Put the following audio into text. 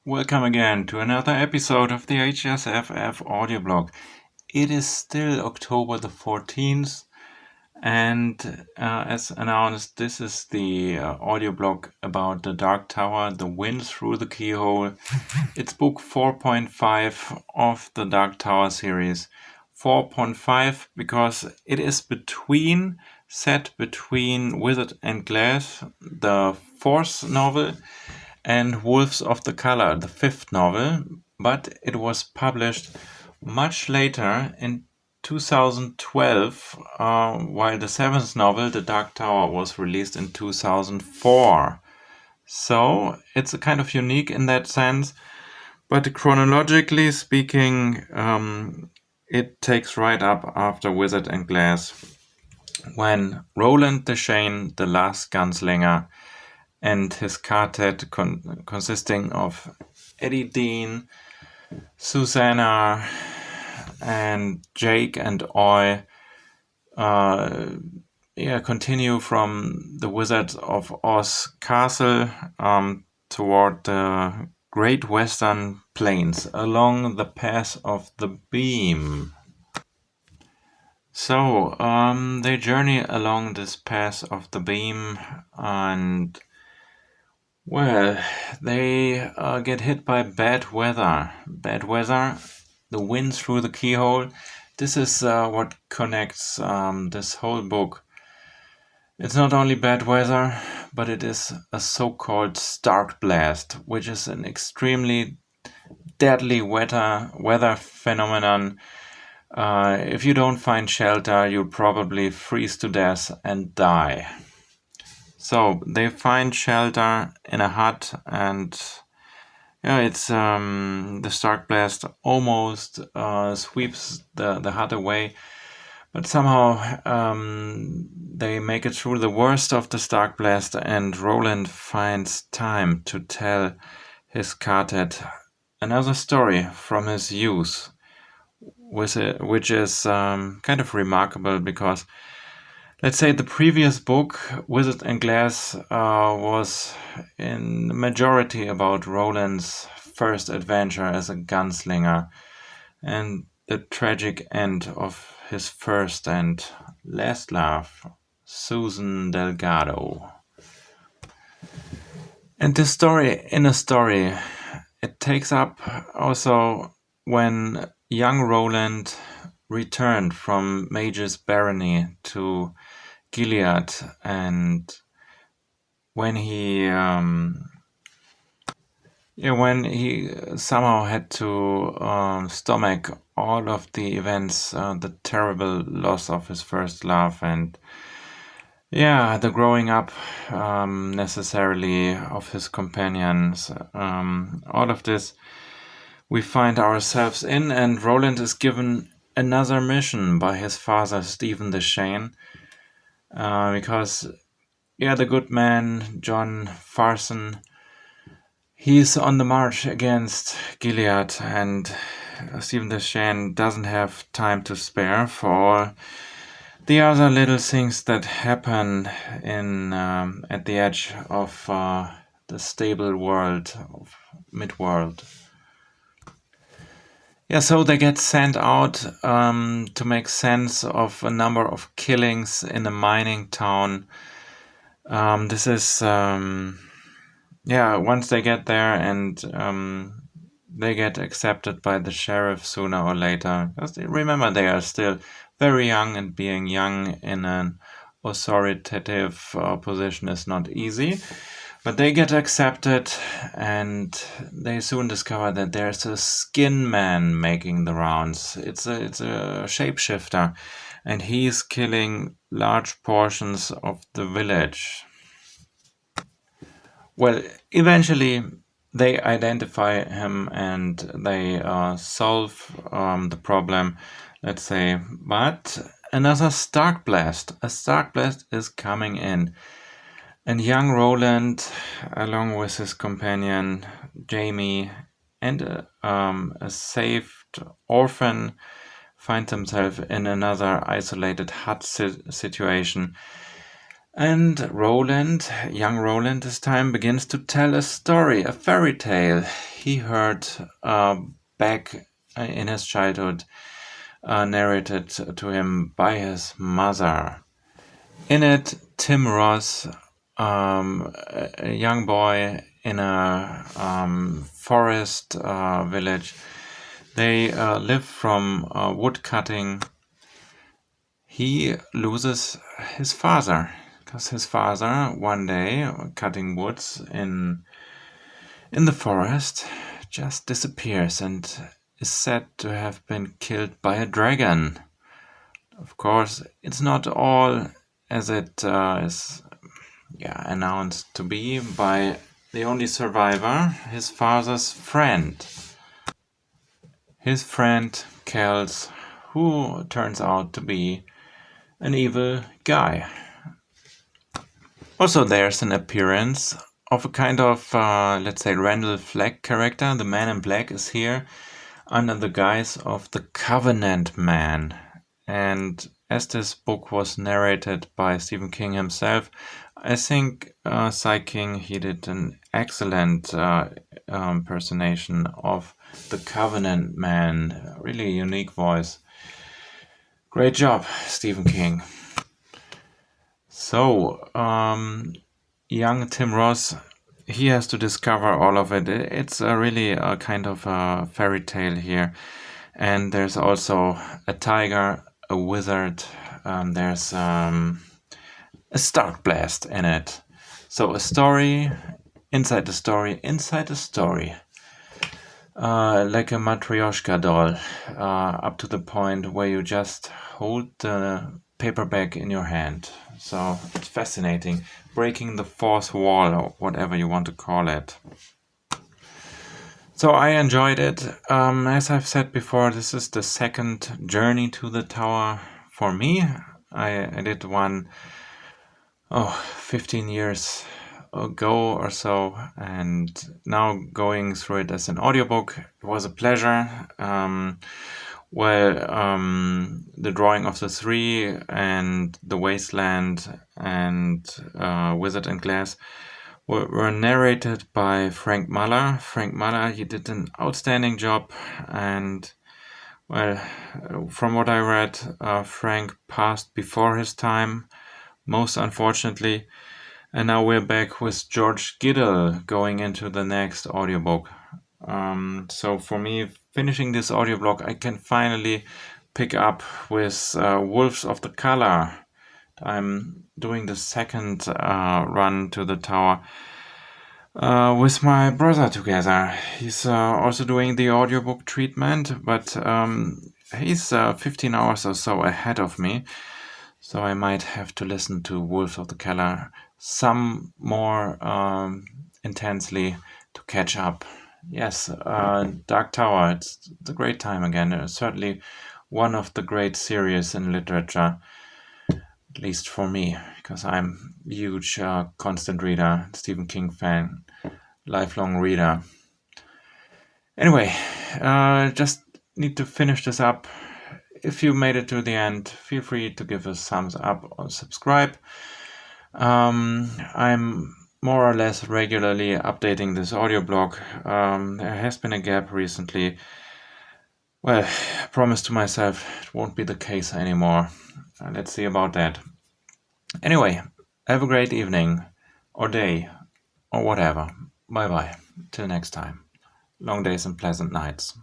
Welcome again to another episode of the HSFF audio blog. It is still October the 14th, and as announced, this is the audio blog about the Dark Tower, The Wind Through the Keyhole. It's book 4.5 of the Dark Tower series. 4.5 because it is set between Wizard and Glass, the fourth novel, and Wolves of the Color, the fifth novel, but it was published much later in 2012, while the seventh novel, The Dark Tower, was released in 2004. So it's a kind of unique in that sense, but chronologically speaking, it takes right up after Wizard and Glass, when Roland Deschain, the last gunslinger, and his quartet consisting of Eddie Dean, Susanna, and Jake and Oi continue from the Wizards of Oz castle toward the Great Western Plains along the Path of the Beam. So they journey along this Path of the Beam, and well, they get hit by bad weather. Bad weather, the wind through the keyhole. This is what connects this whole book. It's not only bad weather, but it is a so-called Starkblast, which is an extremely deadly weather phenomenon. If you don't find shelter, you'll probably freeze to death and die. So they find shelter in a hut, and it's the Starkblast almost sweeps the hut away, but somehow they make it through the worst of the Starkblast, and Roland finds time to tell his quartet another story from his youth, which is kind of remarkable because, let's say, the previous book, Wizard and Glass, was in the majority about Roland's first adventure as a gunslinger and the tragic end of his first and last love, Susan Delgado. And this story in a story, it takes up also when young Roland returned from Mage's barony to Gilead, and when he somehow had to stomach all of the events, the terrible loss of his first love, and the growing up necessarily of his companions, all of this we find ourselves in, and Roland is given another mission by his father, Stephen Deschain, because the good man, John Farson, he's on the march against Gilead, and Stephen Deschain doesn't have time to spare for all the other little things that happen in at the edge of the stable world of Midworld. So they get sent out to make sense of a number of killings in a mining town. This is once they get there, and they get accepted by the sheriff sooner or later. Remember, they are still very young, and being young in an authoritative position is not easy. But they get accepted, and they soon discover that there's a skin man making the rounds. It's a shapeshifter, and he's killing large portions of the village. Well, eventually they identify him, and they solve the problem, let's say. But another Starkblast. A Starkblast is coming in. And young Roland, along with his companion Jamie and a saved orphan, find himself in another isolated hut situation. And Roland, young Roland this time, begins to tell a story, a fairy tale he heard back in his childhood, narrated to him by his mother. In it, Tim Ross, a young boy in a forest village, they live from wood cutting. He loses his father, because his father, one day, cutting woods in the forest, just disappears and is said to have been killed by a dragon. Of course, it's not all as it is announced to be by the only survivor, his father's friend. His friend, Kels, who turns out to be an evil guy. Also, there's an appearance of a kind of, let's say, Randall Flagg character. The Man in Black is here under the guise of the Covenant Man. And as this book was narrated by Stephen King himself, I think Sai King, he did an excellent impersonation of the Covenant Man. Really unique voice. Great job, Stephen King. So, young Tim Ross, he has to discover all of it. It's really a kind of a fairy tale here. And there's also a tiger, a wizard, there's a Starkblast in it. So a story inside the story inside the story. Like a Matryoshka doll, up to the point where you just hold the paperback in your hand. So it's fascinating, breaking the fourth wall, or whatever you want to call it. So I enjoyed it. As I've said before, this is the second journey to the tower for me. I did one 15 years ago or so, and now going through it as an audiobook, it was a pleasure. The drawing of the three and the wasteland and Wizard and Glass were narrated by Frank Muller. Frank Muller, he did an outstanding job, and well, from what I read, Frank passed before his time, most unfortunately. And now we're back with George Giddel going into the next audiobook. So for me, finishing this audiobook, I can finally pick up with Wolves of the Color. I'm doing the second run to the tower with my brother together. He's also doing the audiobook treatment, but he's 15 hours or so ahead of me. So I might have to listen to Wolves of the Color some more intensely to catch up. Yes, Dark Tower, it's a great time again. Certainly one of the great series in literature, at least for me, because I'm a huge constant reader, Stephen King fan, lifelong reader. Anyway, just need to finish this up. If you made it to the end, feel free to give us thumbs up or subscribe. I'm more or less regularly updating this audio blog. There has been a gap recently. Well, I promised to myself it won't be the case anymore. Let's see about that. Anyway, have a great evening, or day, or whatever. Bye bye. Till next time. Long days and pleasant nights.